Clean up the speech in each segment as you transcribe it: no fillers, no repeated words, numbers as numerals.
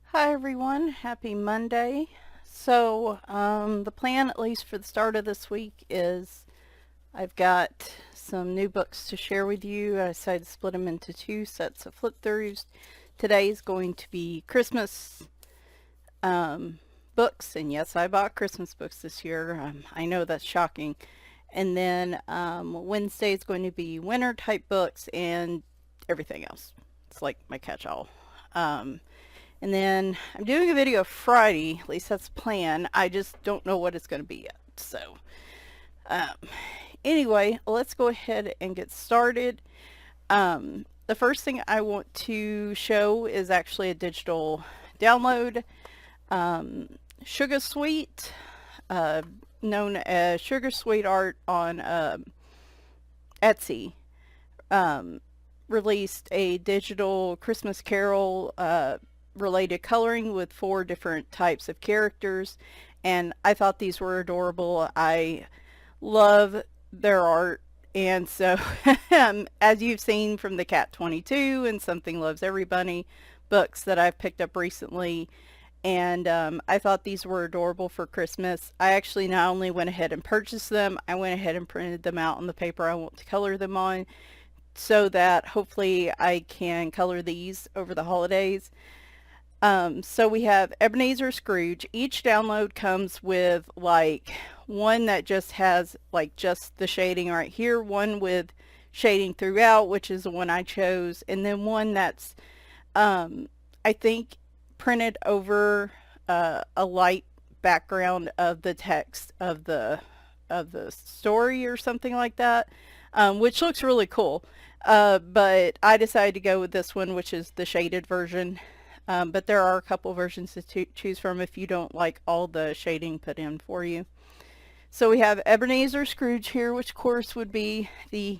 Hi everyone, happy Monday. So the plan, at least for the start of this week, is I've got some new books to share with you. I decided to split them into two sets of flip throughs. Today is going to be Christmas books, and yes, I bought Christmas books this year. I know that's shocking. And then Wednesday is going to be winter type books and everything else. It's like my catch-all. And then I'm doing a video Friday, at least that's the plan. I just don't know what it's going to be yet. So anyway, let's go ahead and get started. The first thing I want to show is actually a digital download. Sugah Sweet, known as Sugar Sweet Art on Etsy, released a digital Christmas Carol related coloring with 4 different types of characters, and I thought these were adorable. I love their art, and so as you've seen from the Cat 22 and Something Loves Every Bunny books that I've picked up recently, and I thought these were adorable for Christmas. I actually not only went ahead and purchased them, I went ahead and printed them out on the paper I want to color them on, so that hopefully I can color these over the holidays. So we have Ebenezer Scrooge. Each download comes with like one that just has like just the shading right here, one with shading throughout, which is the one I chose, and then one that's I think printed over a light background of the text of the story or something like that, which looks really cool. But I decided to go with this one, which is the shaded version. But there are a couple versions to choose from if you don't like all the shading put in for you. So we have Ebenezer Scrooge here, which of course would be the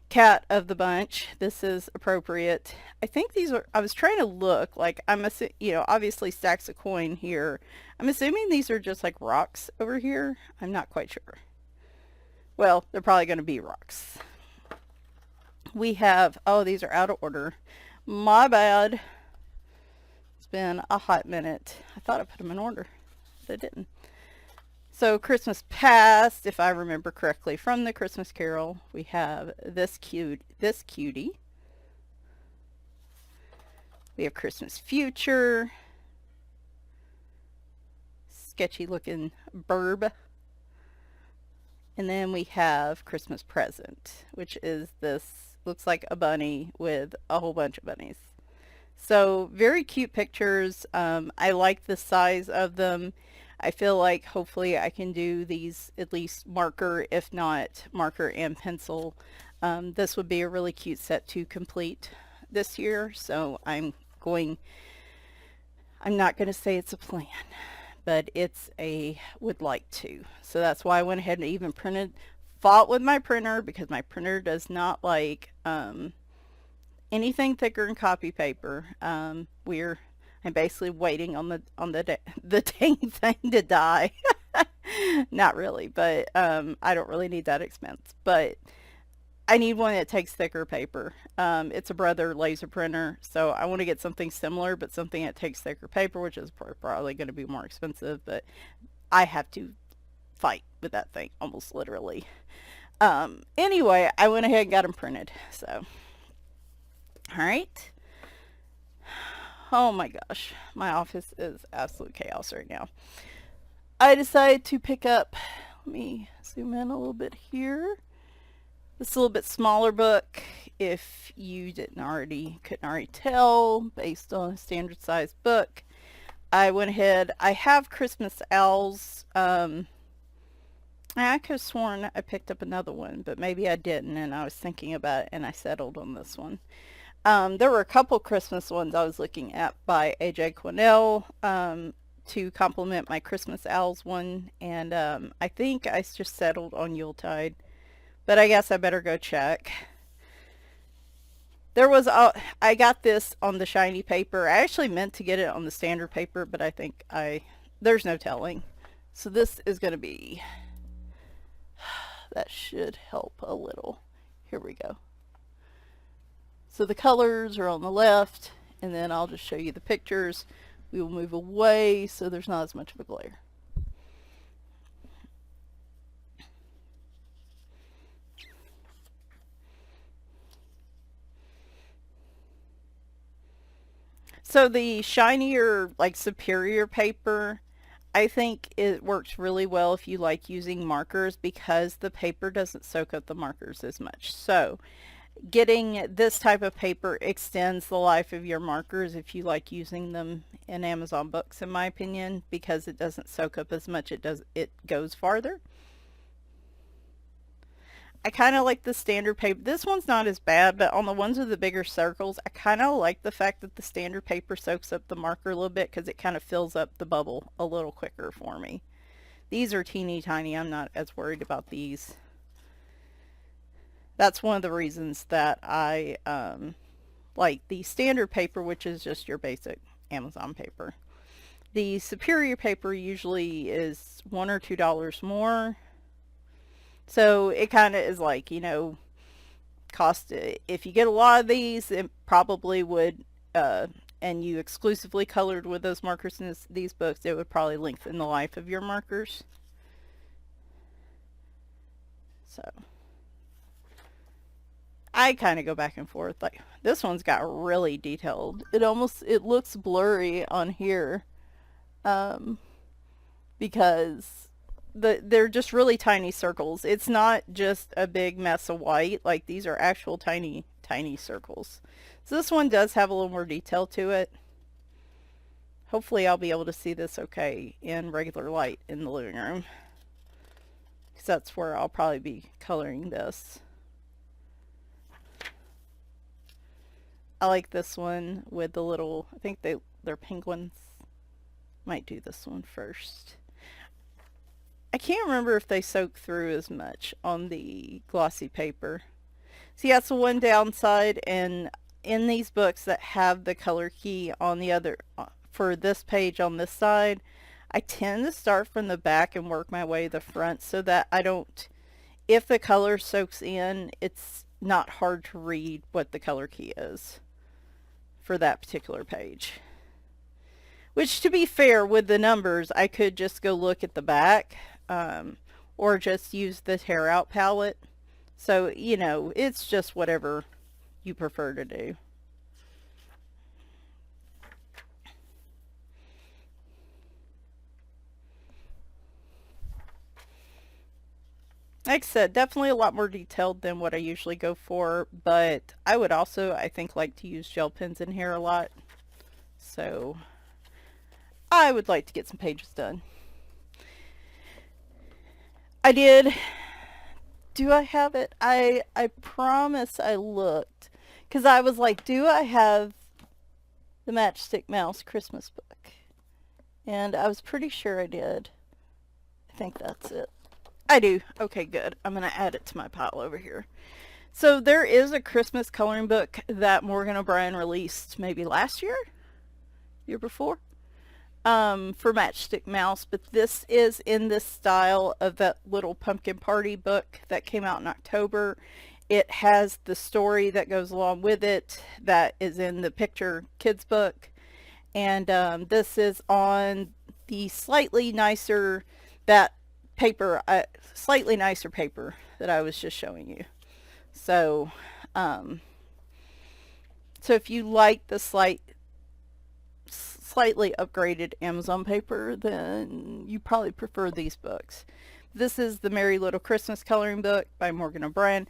cat of the bunch. This is appropriate. I think these are, I was trying to look, like obviously stacks of coin here. I'm assuming these are just like rocks over here. I'm not quite sure. Well, they're probably going to be rocks. We have, oh, these are out of order. My bad. Been a hot minute. I thought I put them in order, but I didn't. So Christmas Past, if I remember correctly from the Christmas Carol, we have this cutie. We have Christmas Future, sketchy looking burb, and then we have Christmas Present, which is this, looks like a bunny with a whole bunch of bunnies. So very cute pictures. I like the size of them. I feel like hopefully I can do these at least marker, if not marker and pencil. This would be a really cute set to complete this year. So I'm not going to say it's a plan, but it's a would like to. So that's why I went ahead and even fought with my printer, because my printer does not like anything thicker than copy paper. I'm basically waiting on the dang thing to die. Not really, but I don't really need that expense. But I need one that takes thicker paper. It's a Brother laser printer, so I want to get something similar, but something that takes thicker paper, which is probably going to be more expensive. But I have to fight with that thing, almost literally. Anyway, I went ahead and got them printed. So. All right. Oh my gosh, my office is absolute chaos right now. I decided to pick up, let me zoom in a little bit here. This is a little bit smaller book. If you couldn't already tell based on a standard size book. I went ahead, I have Christmas Owls. I could have sworn I picked up another one, but maybe I didn't, and I was thinking about it and I settled on this one. There were a couple Christmas ones I was looking at by Ajay Quinnell to complement my Christmas Owls one, and I think I just settled on Yuletide, but I guess I better go check. There was I got this on the shiny paper. I actually meant to get it on the standard paper, but I think there's no telling. So this is going to be that should help a little. Here we go. So the colors are on the left, and then I'll just show you the pictures. We will move away so there's not as much of a glare. So the shinier, like superior paper, I think it works really well if you like using markers because the paper doesn't soak up the markers as much. So getting this type of paper extends the life of your markers if you like using them in Amazon books, in my opinion, because it doesn't soak up as much. It goes farther. I kind of like the standard paper. This one's not as bad, but on the ones with the bigger circles, I kind of like the fact that the standard paper soaks up the marker a little bit because it kind of fills up the bubble a little quicker for me. These are teeny tiny. I'm not as worried about these. That's one of the reasons that I like the standard paper, which is just your basic Amazon paper. The superior paper usually is $1 or $2 more. So it kind of is like, you know, cost, if you get a lot of these, it probably would, and you exclusively colored with those markers in these books, it would probably lengthen the life of your markers. So I kind of go back and forth. Like this one's got really detailed. It looks blurry on here, because they're just really tiny circles. It's not just a big mess of white. Like these are actual tiny circles. So this one does have a little more detail to it. Hopefully I'll be able to see this okay in regular light in the living room, because that's where I'll probably be coloring this. I like this one with the little, I think they're penguins. Might do this one first. I can't remember if they soak through as much on the glossy paper. See, that's the one downside, and in these books that have the color key on the other, for this page on this side, I tend to start from the back and work my way to the front so that I don't, if the color soaks in, it's not hard to read what the color key is for that particular page. Which, to be fair, with the numbers, I could just go look at the back, or just use the tear out palette. So, you know, it's just whatever you prefer to do. Like I said, definitely a lot more detailed than what I usually go for, but I would also, I think, like to use gel pens in here a lot. So I would like to get some pages done. I did. Do I have it? I promise I looked, because I was like, do I have the Matchstick Mouse Christmas book? And I was pretty sure I did. I think that's it. I do. Okay, good. I'm going to add it to my pile over here. So there is a Christmas coloring book that Morgan O'Brien released maybe last year before, for Matchstick Mouse, but this is in this style of that little pumpkin party book that came out in October. It has the story that goes along with it that is in the picture kids book, and this is on the slightly nicer paper that I was just showing you. So so if you like the slightly upgraded Amazon paper, then you probably prefer these books. This is the Merry Little Christmas coloring book by Morgan O'Brien.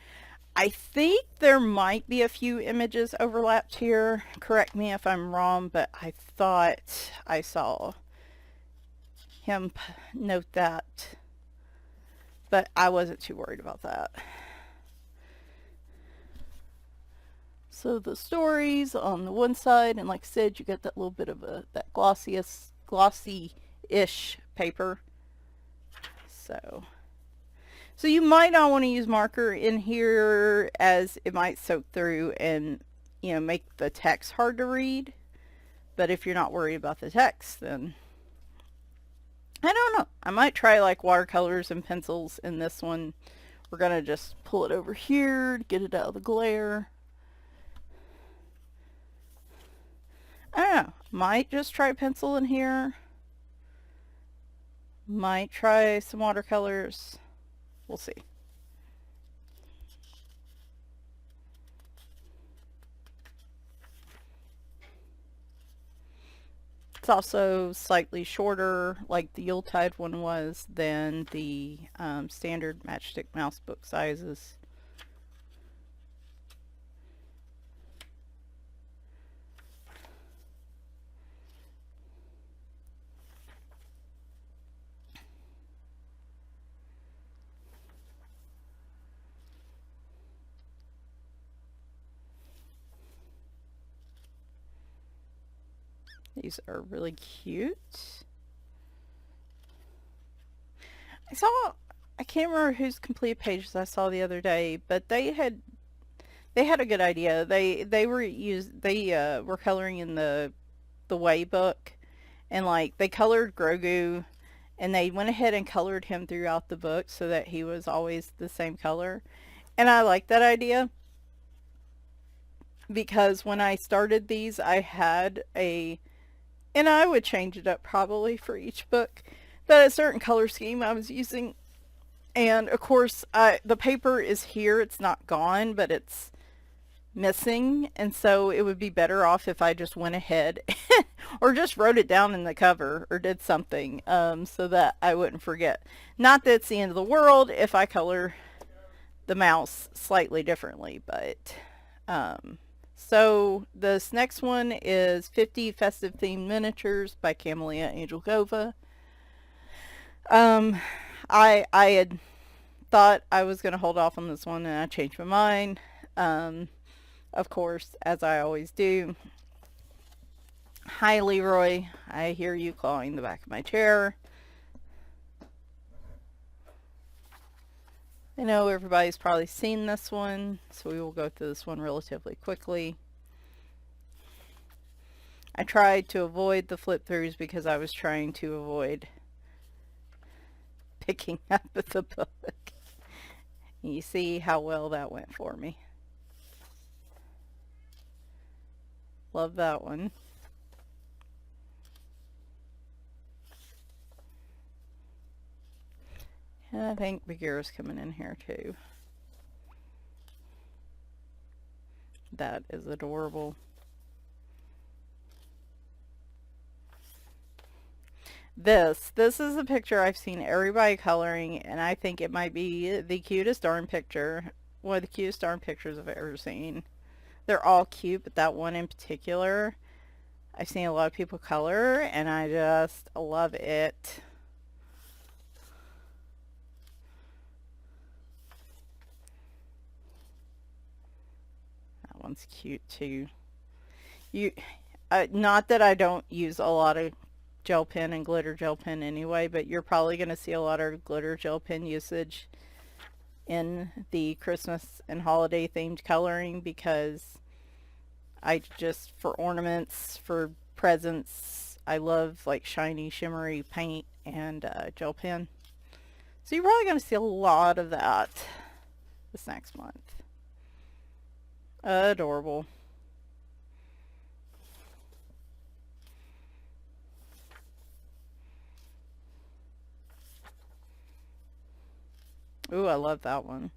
I think there might be a few images overlapped here. Correct me if I'm wrong, but I thought I saw him note that, but I wasn't too worried about that. So the stories on the one side, and like I said, you get that little bit of that glossy-ish paper. So you might not want to use marker in here, as it might soak through and, you know, make the text hard to read. But if you're not worried about the text, then I don't know. I might try like watercolors and pencils in this one We're going to just pull it over here to get it out of the glare. I don't know. Might just try pencil in here. Might try some watercolors. We'll see. It's also slightly shorter, like the Yuletide one was, than the standard Matchstick mouse book sizes. These are really cute. I can't remember whose complete pages I saw the other day, but they had a good idea. They were coloring in the Way book, and like they colored Grogu, and they went ahead and colored him throughout the book so that he was always the same color. And I like that idea because when I started these, I had and I would change it up probably for each book, but a certain color scheme I was using. And of course, the paper is here. It's not gone, but it's missing. And so it would be better off if I just went ahead or just wrote it down in the cover or did something so that I wouldn't forget. Not that it's the end of the world if I color the mouse slightly differently, but so this next one is 50 Festive Themed Miniatures by Kameliya Angelkova. I had thought I was going to hold off on this one, and I changed my mind. Of course, as I always do. Hi, Leroy. I hear you clawing the back of my chair. I know everybody's probably seen this one, so we will go through this one relatively quickly. I tried to avoid the flip throughs because I was trying to avoid picking up the book. You see how well that went for me. Love that one. And I think Bagheera's coming in here too. That is adorable. This is a picture I've seen everybody coloring, and I think it might be the cutest darn picture. One of the cutest darn pictures I've ever seen. They're all cute, but that one in particular, I've seen a lot of people color, and I just love it. That one's cute too. Not that I don't use a lot of gel pen and glitter gel pen anyway, but you're probably going to see a lot of glitter gel pen usage in the Christmas and holiday themed coloring because I just, for ornaments, for presents, I love like shiny, shimmery paint and gel pen. So you're probably going to see a lot of that this next month. Adorable. Ooh, I love that one.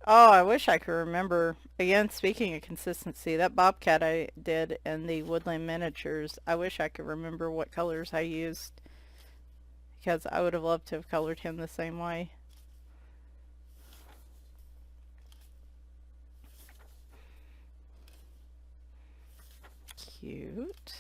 Oh, I wish I could remember. Again, speaking of consistency, that bobcat I did in the woodland miniatures, I wish I could remember what colors I used because I would have loved to have colored him the same way. Cute.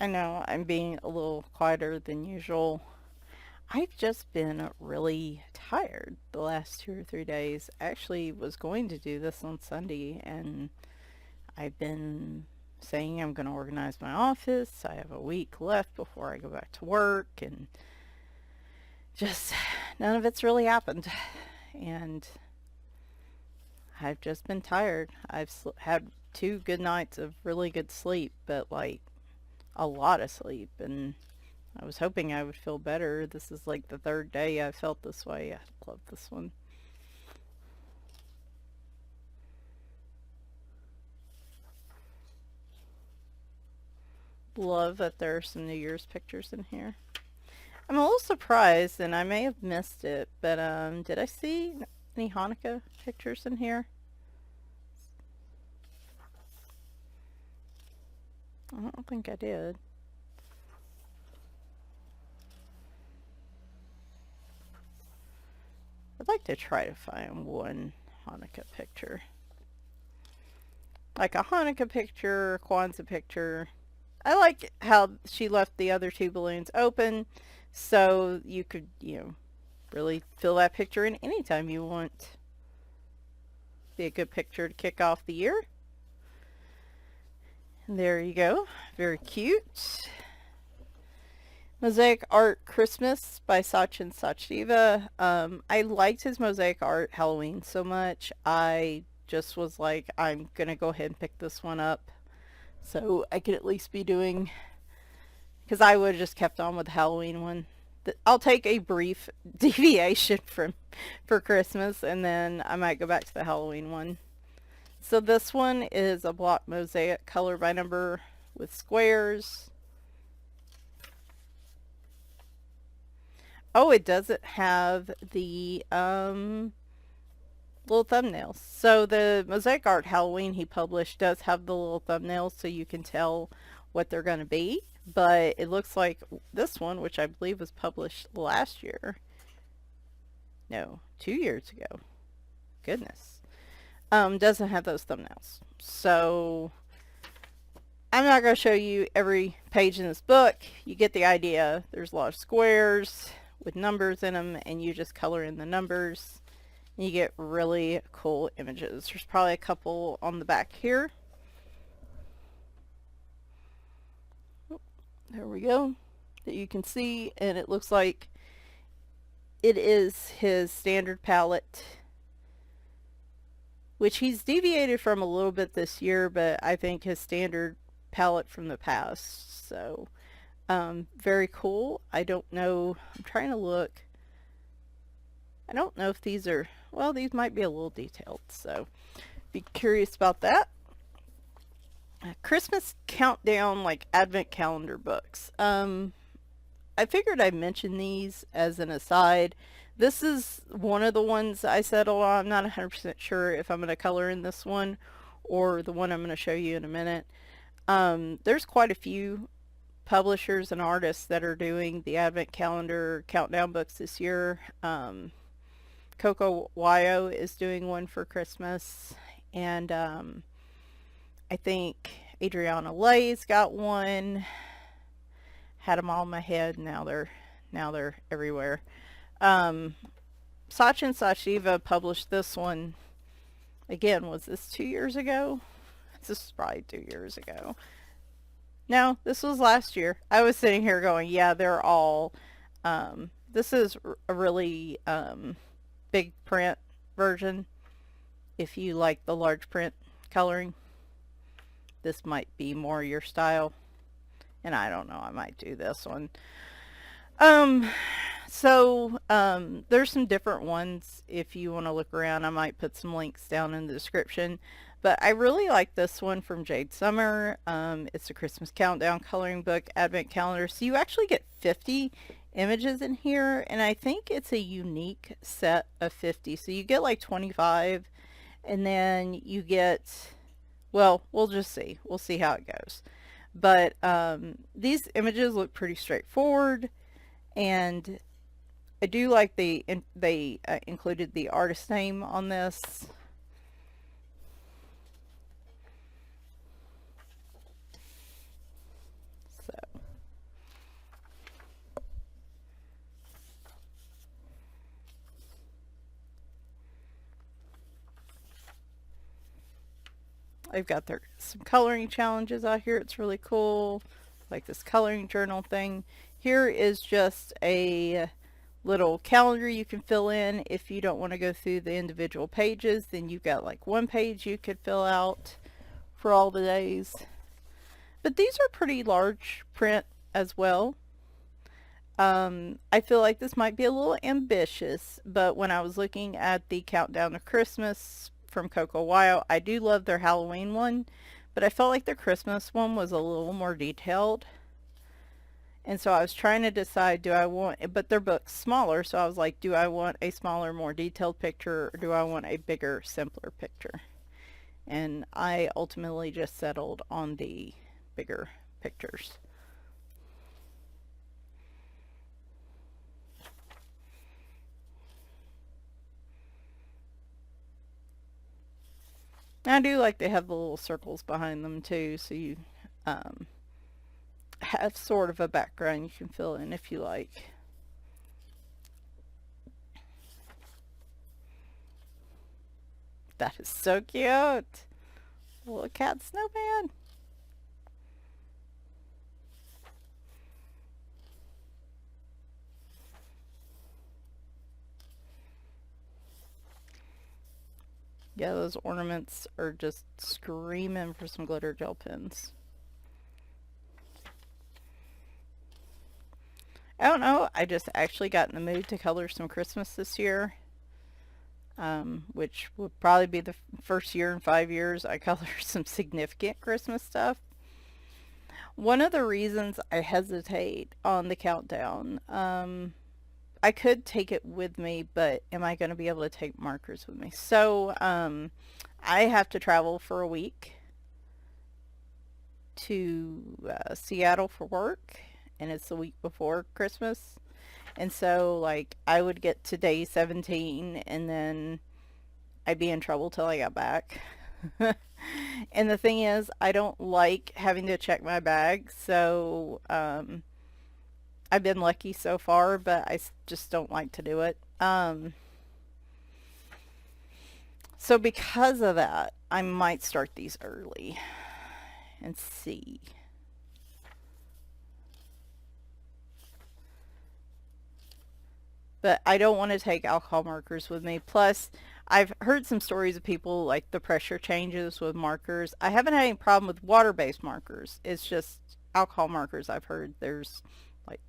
I know I'm being a little quieter than usual. I've just been really tired the last 2 or 3 days. I actually was going to do this on Sunday, and I've been saying I'm going to organize my office. I have a week left before I go back to work, and just none of it's really happened. And I've just been tired. I've had 2 good nights of really good sleep, but like a lot of sleep, and I was hoping I would feel better. This is like the 3rd day I felt this way. I love this one. Love that there are some New Year's pictures in here. I'm a little surprised, and I may have missed it, but did I see any Hanukkah pictures in here? I don't think I did. I'd like to try to find one Hanukkah picture. Like a Hanukkah picture, Kwanzaa picture. I like how she left the other 2 balloons open so you could, really fill that picture in anytime you want. Be a good picture to kick off the year. And there you go. Very cute. Mosaic Art Christmas by Sachin Sachdeva. I liked his Mosaic Art Halloween so much. I just was like, I'm going to go ahead and pick this one up so I could at least be doing, because I would have just kept on with the Halloween one. I'll take a brief deviation for Christmas, and then I might go back to the Halloween one. So this one is a block mosaic color by number with squares. Oh, it doesn't have the little thumbnails. So the Mosaic Art Halloween he published does have the little thumbnails so you can tell what they're going to be. But it looks like this one, which I believe was published last year. No, 2 years ago. Goodness. Doesn't have those thumbnails. So I'm not going to show you every page in this book. You get the idea. There's a lot of squares with numbers in them, and you just color in the numbers. And you get really cool images. There's probably a couple on the back here. There we go. That you can see, and it looks like it is his standard palette, which he's deviated from a little bit this year, but I think his standard palette from the past. So very cool. I don't know, I'm trying to look. I don't know if these are, well, these might be a little detailed, so be curious about that. Christmas countdown, like advent calendar books. I figured I'd mention these as an aside. This is one of the ones I settled on. I'm not 100% sure if I'm going to color in this one or the one I'm going to show you in a minute. There's quite a few publishers and artists that are doing the advent calendar countdown books this year. Coco Wyo is doing one for Christmas, and I think Adriana Lay's got one. Had them all in my head. Now they're everywhere. Sachin Sachdeva published this one. Again, was this 2 years ago? This is probably 2 years ago. No, this was last year. I was sitting here going, yeah, they're all. This is a really big print version. If you like the large print coloring, this might be more your style. And I don't know, I might do this one. There's some different ones if you want to look around. I might put some links down in the description. But I really like this one from Jade Summer. It's a Christmas countdown coloring book, advent calendar. So you actually get 50 images in here, and I think it's a unique set of 50. So you get like 25, and then you get, well, we'll just see. We'll see how it goes. But these images look pretty straightforward, and I do like they included the artist name on this. They've got some coloring challenges out here. It's really cool, like this coloring journal thing. Here is just a little calendar you can fill in. If you don't want to go through the individual pages, then you've got like one page you could fill out for all the days. But these are pretty large print as well. I feel like this might be a little ambitious, but when I was looking at the Countdown to Christmas from Coco Wyo, I do love their Halloween one, but I felt like the Christmas one was a little more detailed. And so I was trying to decide, do I want, but their book's smaller, so I was like, do I want a smaller, more detailed picture, or do I want a bigger, simpler picture? And I ultimately just settled on the bigger pictures. I do like they have the little circles behind them too, so you have sort of a background you can fill in if you like. That is so cute. Little cat snowman. Yeah, those ornaments are just screaming for some glitter gel pens. I don't know, I just actually got in the mood to color some Christmas this year, which would probably be the first year in 5 years I color some significant Christmas stuff. One of the reasons I hesitate on the countdown, I could take it with me, but am I going to be able to take markers with me? So, I have to travel for a week to Seattle for work, and it's the week before Christmas. And so, like, I would get to day 17, and then I'd be in trouble till I got back. And the thing is, I don't like having to check my bag, so I've been lucky so far, but I just don't like to do it. So because of that, I might start these early and see. But I don't want to take alcohol markers with me. Plus, I've heard some stories of people like the pressure changes with markers. I haven't had any problem with water-based markers. It's just alcohol markers. I've heard there's like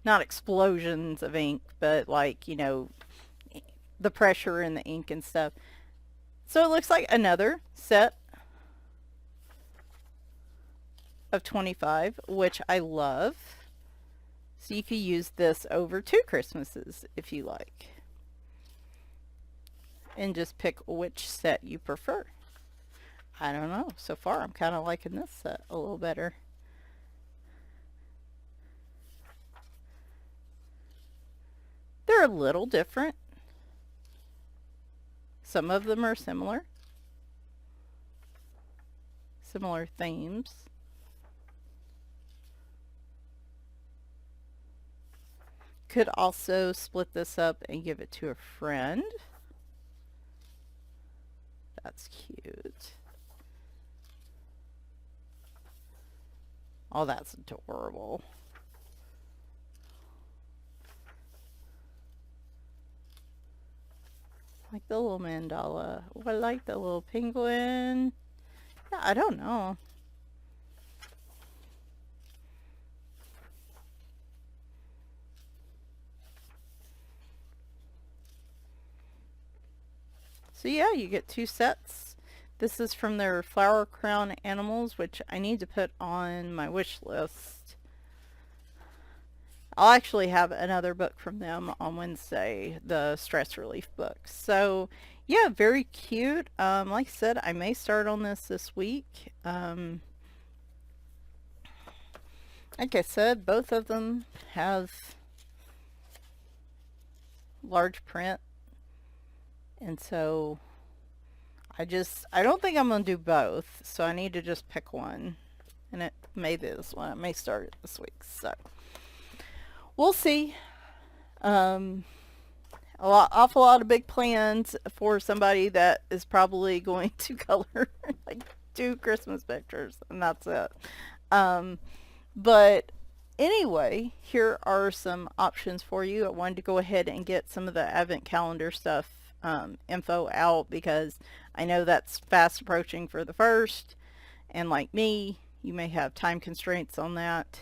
not explosions of ink, but like, you know, the pressure in the ink and stuff. So it looks like another set of 25, which I love. So you could use this over 2 Christmases if you like. And just pick which set you prefer. I don't know. So far, I'm kind of liking this set a little better. They're a little different. Some of them are similar. Similar themes. Could also split this up and give it to a friend. That's cute. Oh, that's adorable. Like the little mandala. Oh, I like the little penguin. Yeah, I don't know. So yeah, you get 2 sets. This is from their flower crown animals, which I need to put on my wish list. I'll actually have another book from them on Wednesday, the stress relief book. So yeah, very cute. Like I said, I may start on this week. Like I said, both of them have large print. And so I don't think I'm going to do both. So I need to just pick one. And it may be this one. It may start it this week. So we'll see. awful lot of big plans for somebody that is probably going to color like 2 Christmas pictures, and that's it. Um, but anyway, here are some options for you. I wanted to go ahead and get some of the advent calendar stuff info out because I know that's fast approaching for the first, and like me, you may have time constraints on that.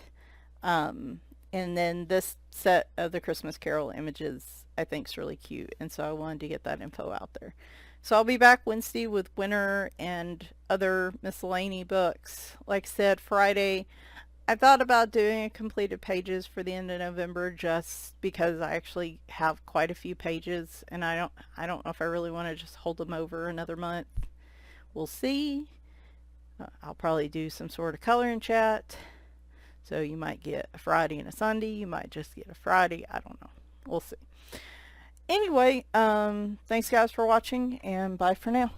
Um, and then this set of the Christmas Carol images I think is really cute, and so I wanted to get that info out there. So I'll be back Wednesday with winter and other miscellany books. Like I said, Friday I thought about doing a completed pages for the end of November just because I actually have quite a few pages and I don't know if I really want to just hold them over another month. We'll see. I'll probably do some sort of coloring chat. So you might get a Friday and a Sunday. You might just get a Friday. I don't know. We'll see. Anyway, thanks guys for watching and bye for now.